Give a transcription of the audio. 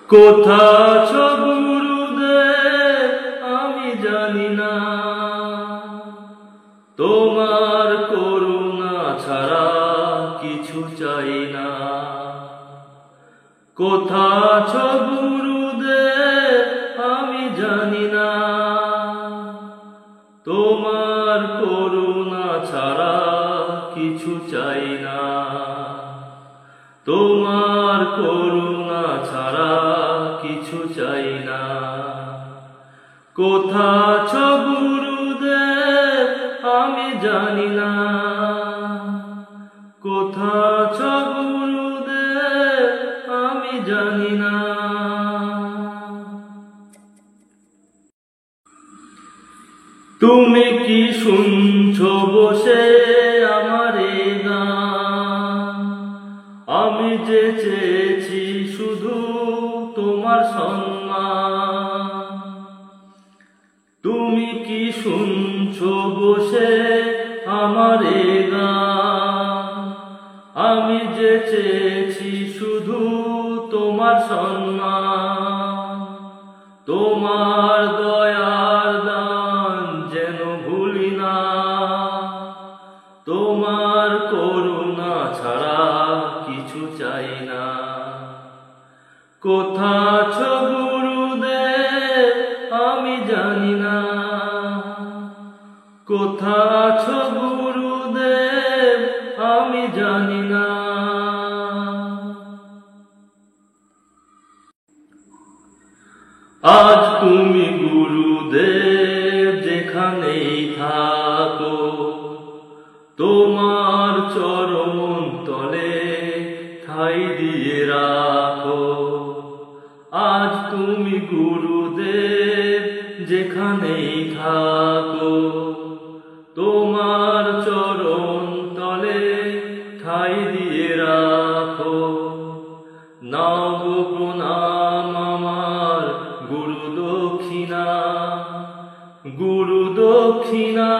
কোথা আছো গুরুদেব আমি জানি না, তোমার করুণা ছাড়া কিছু চাই না। কোথা আছো গুরুদেব আমি জানি না, তোমার করুণা ছাড়া কিছু চাই না। তোমার করুণা ছাড়া কিছু চাই না। কোথা আছো গুরুদেব আমি জানি না, কোথা আছো গুরুদেব আমি জানি না। তুমি কি শুনছো বসে আমার এই গান? আমি যে চেয়েছি শুধু তোমার সম্মান। তুমি কি শুনছো বসে আমার এই গান? আমি যে চেয়েছি শুধু তোমার সম্মান। তোমার দয়ার দান যেন ভুলি না, তোমার করুণা ছাড়া কিছু চাই না। কোথা আছো গুরুদেব আমি জানি না, কোথা আছো গুরুদেব আমি জানি না। আজ তুমি গুরুদেব যেখানেই থাকো, তোমার চরণ তলে ঠাঁই দিয়ে রাখো। আজ তুমি গুরুদেব যেখানেই থাকো, তোমার চরণ তলে ঠাঁই দিয়ে রাখো। নাও গো প্রণাম আমার গুরু দক্ষিণা, গুরু দক্ষিণা।